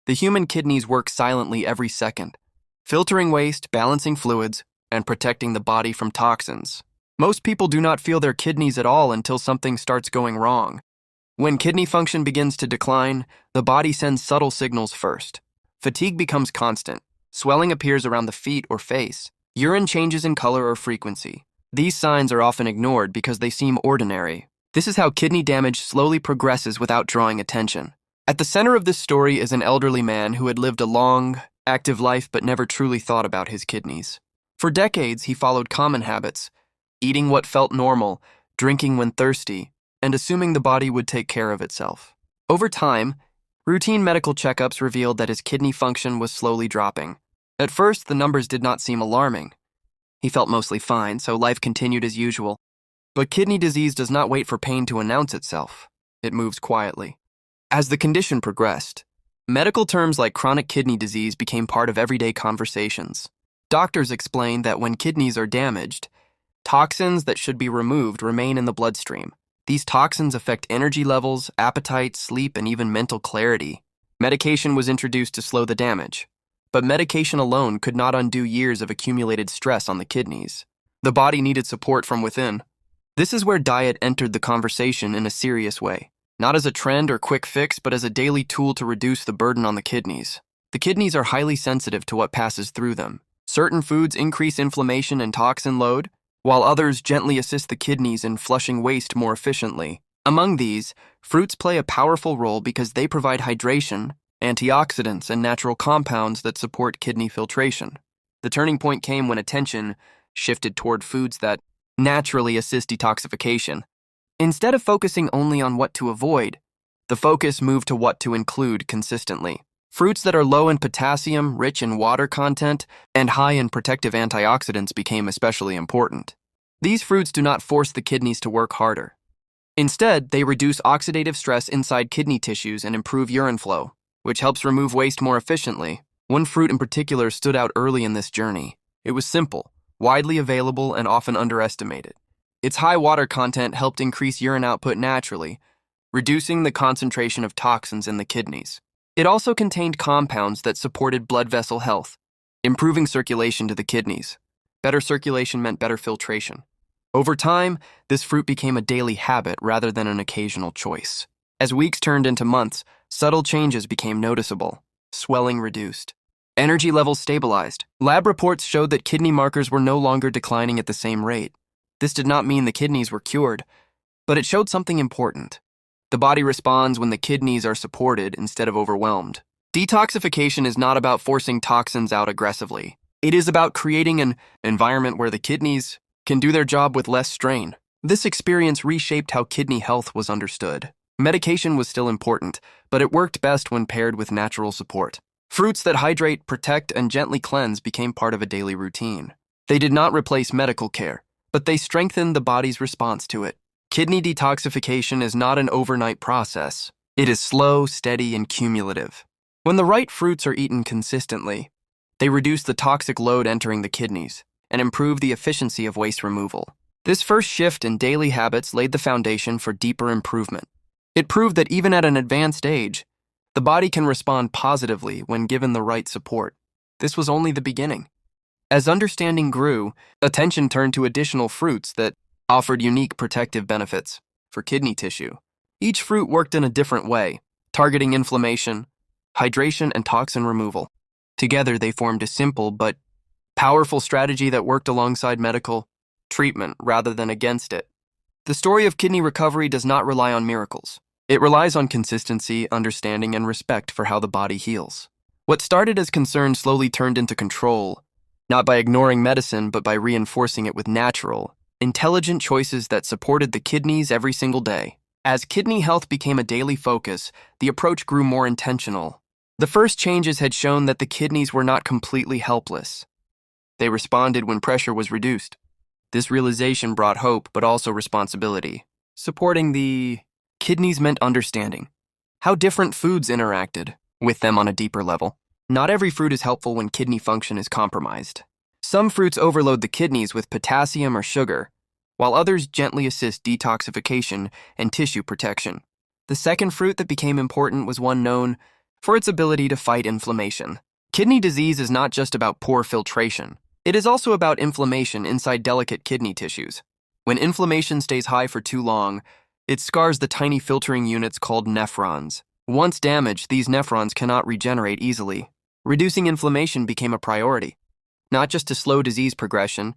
The human kidneys work silently every second, filtering waste, balancing fluids, and protecting the body from toxins. Most people do not feel their kidneys at all until something starts going wrong. When kidney function begins to decline, the body sends subtle signals first. Fatigue becomes constant. Swelling appears around the feet or face. Urine changes in color or frequency. These signs are often ignored because they seem ordinary. This is how kidney damage slowly progresses without drawing attention. At the center of this story is an elderly man who had lived a long, active life but never truly thought about his kidneys. For decades, he followed common habits, eating what felt normal, drinking when thirsty, and assuming the body would take care of itself. Over time, routine medical checkups revealed that his kidney function was slowly dropping. At first, the numbers did not seem alarming. He felt mostly fine, so life continued as usual. But kidney disease does not wait for pain to announce itself. It moves quietly. As the condition progressed, medical terms like chronic kidney disease became part of everyday conversations. Doctors explained that when kidneys are damaged, toxins that should be removed remain in the bloodstream. These toxins affect energy levels, appetite, sleep, and even mental clarity. Medication was introduced to slow the damage. But medication alone could not undo years of accumulated stress on the kidneys. The body needed support from within. This is where diet entered the conversation in a serious way. Not as a trend or quick fix, but as a daily tool to reduce the burden on the kidneys. The kidneys are highly sensitive to what passes through them. Certain foods increase inflammation and toxin load, while others gently assist the kidneys in flushing waste more efficiently. Among these, fruits play a powerful role because they provide hydration, antioxidants, and natural compounds that support kidney filtration. The turning point came when attention shifted toward foods that naturally assist detoxification. Instead of focusing only on what to avoid, the focus moved to what to include consistently. Fruits that are low in potassium, rich in water content, and high in protective antioxidants became especially important. These fruits do not force the kidneys to work harder. Instead, they reduce oxidative stress inside kidney tissues and improve urine flow, which helps remove waste more efficiently. One fruit in particular stood out early in this journey. It was simple, widely available, and often underestimated. Its high water content helped increase urine output naturally, reducing the concentration of toxins in the kidneys. It also contained compounds that supported blood vessel health, improving circulation to the kidneys. Better circulation meant better filtration. Over time, this fruit became a daily habit rather than an occasional choice. As weeks turned into months, subtle changes became noticeable. Swelling reduced. Energy levels stabilized. Lab reports showed that kidney markers were no longer declining at the same rate. This did not mean the kidneys were cured, but it showed something important. The body responds when the kidneys are supported instead of overwhelmed. Detoxification is not about forcing toxins out aggressively. It is about creating an environment where the kidneys can do their job with less strain. This experience reshaped how kidney health was understood. Medication was still important, but it worked best when paired with natural support. Fruits that hydrate, protect, and gently cleanse became part of a daily routine. They did not replace medical care, but they strengthened the body's response to it. Kidney detoxification is not an overnight process. It is slow, steady, and cumulative. When the right fruits are eaten consistently, they reduce the toxic load entering the kidneys and improve the efficiency of waste removal. This first shift in daily habits laid the foundation for deeper improvement. It proved that even at an advanced age, the body can respond positively when given the right support. This was only the beginning. As understanding grew, attention turned to additional fruits that offered unique protective benefits for kidney tissue. Each fruit worked in a different way, targeting inflammation, hydration, and toxin removal. Together, they formed a simple but powerful strategy that worked alongside medical treatment rather than against it. The story of kidney recovery does not rely on miracles. It relies on consistency, understanding, and respect for how the body heals. What started as concern slowly turned into control, not by ignoring medicine, but by reinforcing it with natural, intelligent choices that supported the kidneys every single day. As kidney health became a daily focus, the approach grew more intentional. The first changes had shown that the kidneys were not completely helpless. They responded when pressure was reduced. This realization brought hope, but also responsibility. Supporting the kidneys meant understanding how different foods interacted with them on a deeper level. Not every fruit is helpful when kidney function is compromised. Some fruits overload the kidneys with potassium or sugar, while others gently assist detoxification and tissue protection. The second fruit that became important was one known for its ability to fight inflammation. Kidney disease is not just about poor filtration. It is also about inflammation inside delicate kidney tissues. When inflammation stays high for too long, it scars the tiny filtering units called nephrons. Once damaged, these nephrons cannot regenerate easily. Reducing inflammation became a priority, not just to slow disease progression,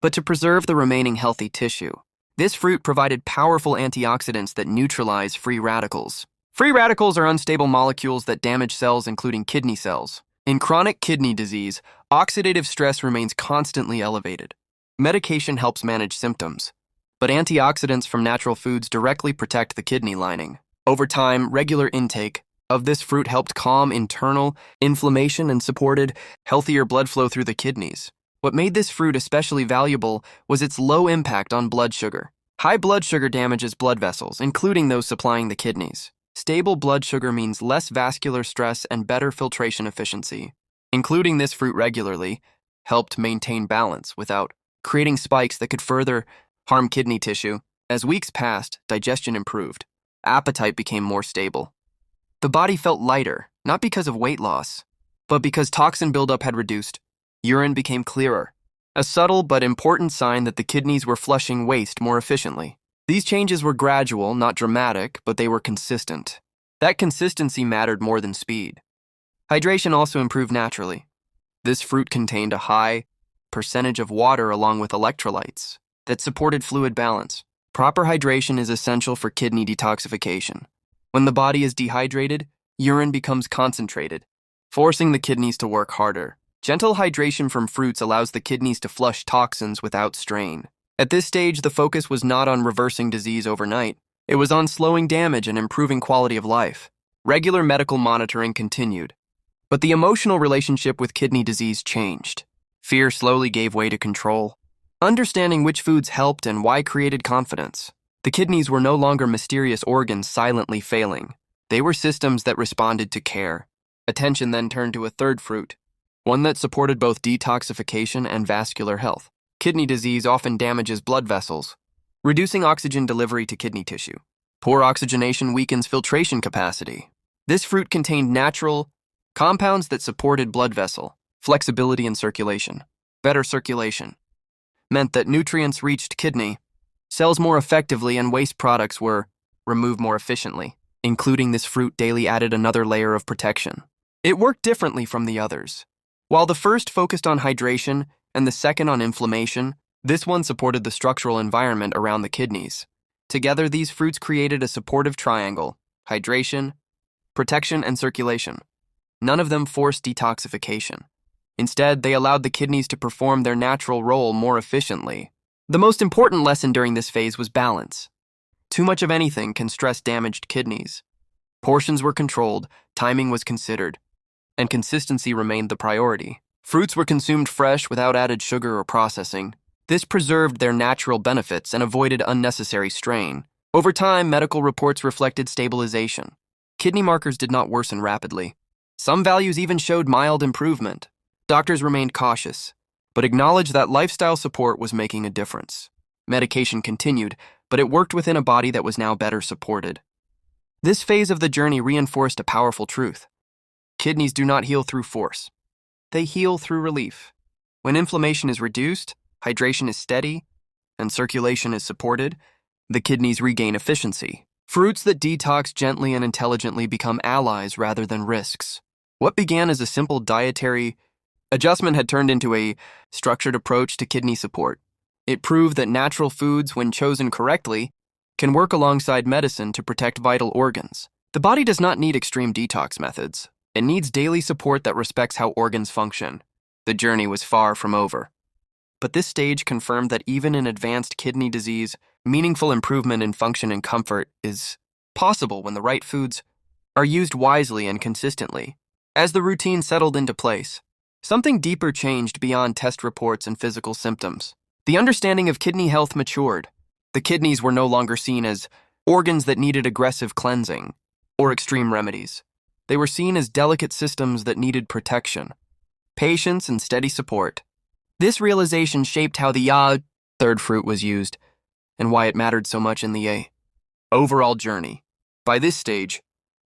but to preserve the remaining healthy tissue. This fruit provided powerful antioxidants that neutralize free radicals. Free radicals are unstable molecules that damage cells, including kidney cells. In chronic kidney disease, oxidative stress remains constantly elevated. Medication helps manage symptoms, but antioxidants from natural foods directly protect the kidney lining. Over time, regular intake of this fruit helped calm internal inflammation and supported healthier blood flow through the kidneys. What made this fruit especially valuable was its low impact on blood sugar. High blood sugar damages blood vessels, including those supplying the kidneys. Stable blood sugar means less vascular stress and better filtration efficiency. Including this fruit regularly helped maintain balance without creating spikes that could further harm kidney tissue. As weeks passed, digestion improved. Appetite became more stable. The body felt lighter, not because of weight loss, but because toxin buildup had reduced. Urine became clearer, a subtle but important sign that the kidneys were flushing waste more efficiently. These changes were gradual, not dramatic, but they were consistent. That consistency mattered more than speed. Hydration also improved naturally. This fruit contained a high percentage of water along with electrolytes that supported fluid balance. Proper hydration is essential for kidney detoxification. When the body is dehydrated, urine becomes concentrated, forcing the kidneys to work harder. Gentle hydration from fruits allows the kidneys to flush toxins without strain. At this stage, the focus was not on reversing disease overnight. It was on slowing damage and improving quality of life. Regular medical monitoring continued, but the emotional relationship with kidney disease changed. Fear slowly gave way to control. Understanding which foods helped and why created confidence. The kidneys were no longer mysterious organs silently failing. They were systems that responded to care. Attention then turned to a third fruit, one that supported both detoxification and vascular health. Kidney disease often damages blood vessels, reducing oxygen delivery to kidney tissue. Poor oxygenation weakens filtration capacity. This fruit contained natural compounds that supported blood vessel flexibility and circulation. Better circulation meant that nutrients reached kidney cells more effectively and waste products were removed more efficiently. Including this fruit daily added another layer of protection. It worked differently from the others. While the first focused on hydration and the second on inflammation, this one supported the structural environment around the kidneys. Together, these fruits created a supportive triangle: hydration, protection, and circulation. None of them forced detoxification. Instead, they allowed the kidneys to perform their natural role more efficiently. The most important lesson during this phase was balance. Too much of anything can stress damaged kidneys. Portions were controlled, timing was considered, and consistency remained the priority. Fruits were consumed fresh without added sugar or processing. This preserved their natural benefits and avoided unnecessary strain. Over time, medical reports reflected stabilization. Kidney markers did not worsen rapidly. Some values even showed mild improvement. Doctors remained cautious, but acknowledged that lifestyle support was making a difference. Medication continued, but it worked within a body that was now better supported. This phase of the journey reinforced a powerful truth. Kidneys do not heal through force. They heal through relief. When inflammation is reduced, hydration is steady, and circulation is supported, the kidneys regain efficiency. Fruits that detox gently and intelligently become allies rather than risks. What began as a simple dietary adjustment had turned into a structured approach to kidney support. It proved that natural foods, when chosen correctly, can work alongside medicine to protect vital organs. The body does not need extreme detox methods. It needs daily support that respects how organs function. The journey was far from over. But this stage confirmed that even in advanced kidney disease, meaningful improvement in function and comfort is possible when the right foods are used wisely and consistently. As the routine settled into place, something deeper changed beyond test reports and physical symptoms. The understanding of kidney health matured. The kidneys were no longer seen as organs that needed aggressive cleansing or extreme remedies. They were seen as delicate systems that needed protection, patience, and steady support. This realization shaped how the third fruit was used and why it mattered so much in the overall journey. By this stage,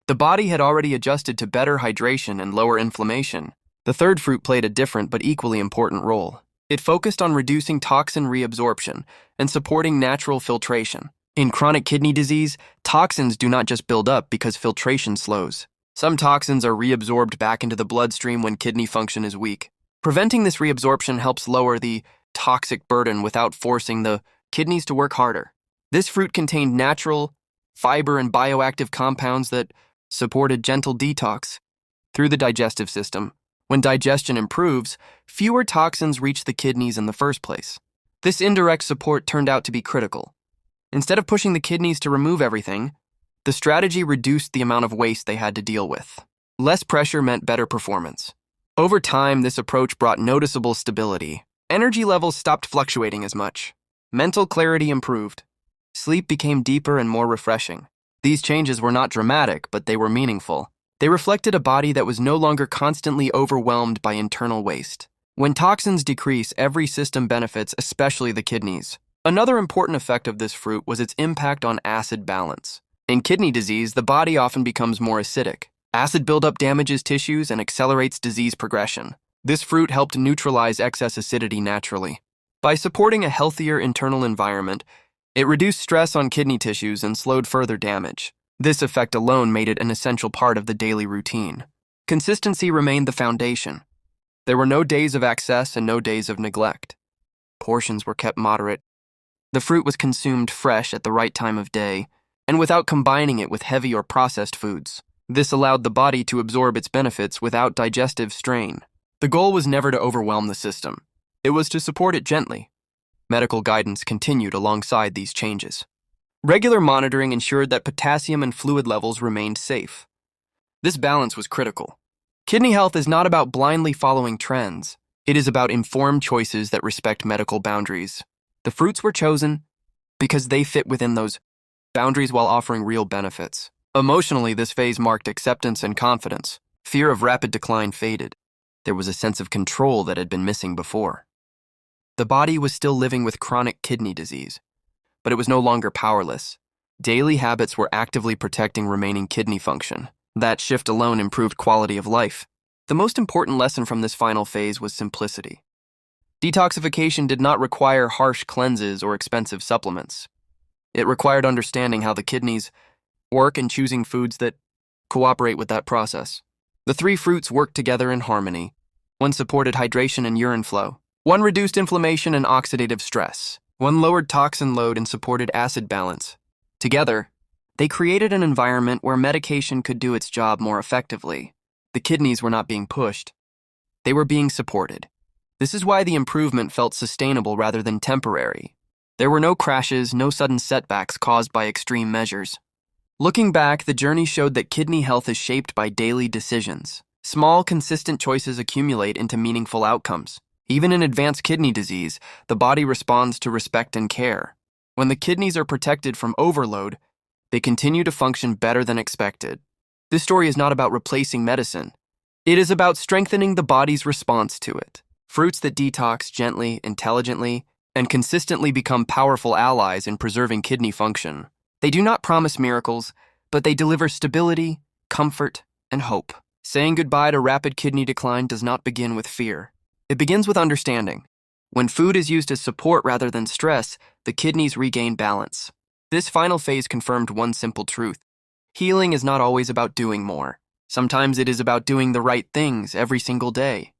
The body had already adjusted to better hydration and lower inflammation. The third fruit played a different but equally important role. It focused on reducing toxin reabsorption and supporting natural filtration. In chronic kidney disease, toxins do not just build up because filtration slows. Some toxins are reabsorbed back into the bloodstream when kidney function is weak. Preventing this reabsorption helps lower the toxic burden without forcing the kidneys to work harder. This fruit contained natural, fiber, and bioactive compounds that supported gentle detox through the digestive system. When digestion improves, fewer toxins reach the kidneys in the first place. This indirect support turned out to be critical. Instead of pushing the kidneys to remove everything, the strategy reduced the amount of waste they had to deal with. Less pressure meant better performance. Over time, this approach brought noticeable stability. Energy levels stopped fluctuating as much. Mental clarity improved. Sleep became deeper and more refreshing. These changes were not dramatic, but they were meaningful. They reflected a body that was no longer constantly overwhelmed by internal waste. When toxins decrease, every system benefits, especially the kidneys. Another important effect of this fruit was its impact on acid balance. In kidney disease, the body often becomes more acidic. Acid buildup damages tissues and accelerates disease progression. This fruit helped neutralize excess acidity naturally. By supporting a healthier internal environment, it reduced stress on kidney tissues and slowed further damage. This effect alone made it an essential part of the daily routine. Consistency remained the foundation. There were no days of excess and no days of neglect. Portions were kept moderate. The fruit was consumed fresh at the right time of day, and without combining it with heavy or processed foods. This allowed the body to absorb its benefits without digestive strain. The goal was never to overwhelm the system. It was to support it gently. Medical guidance continued alongside these changes. Regular monitoring ensured that potassium and fluid levels remained safe. This balance was critical. Kidney health is not about blindly following trends. It is about informed choices that respect medical boundaries. The fruits were chosen because they fit within those boundaries while offering real benefits. Emotionally, this phase marked acceptance and confidence. Fear of rapid decline faded. There was a sense of control that had been missing before. The body was still living with chronic kidney disease, but it was no longer powerless. Daily habits were actively protecting remaining kidney function. That shift alone improved quality of life. The most important lesson from this final phase was simplicity. Detoxification did not require harsh cleanses or expensive supplements. It required understanding how the kidneys work and choosing foods that cooperate with that process. The three fruits worked together in harmony. One supported hydration and urine flow. One reduced inflammation and oxidative stress. One lowered toxin load and supported acid balance. Together, they created an environment where medication could do its job more effectively. The kidneys were not being pushed. They were being supported. This is why the improvement felt sustainable rather than temporary. There were no crashes, no sudden setbacks caused by extreme measures. Looking back, the journey showed that kidney health is shaped by daily decisions. Small, consistent choices accumulate into meaningful outcomes. Even in advanced kidney disease, the body responds to respect and care. When the kidneys are protected from overload, they continue to function better than expected. This story is not about replacing medicine. It is about strengthening the body's response to it. Fruits that detox gently, intelligently, and consistently become powerful allies in preserving kidney function. They do not promise miracles, but they deliver stability, comfort, and hope. Saying goodbye to rapid kidney decline does not begin with fear. It begins with understanding. When food is used as support rather than stress, the kidneys regain balance. This final phase confirmed one simple truth. Healing is not always about doing more. Sometimes it is about doing the right things every single day.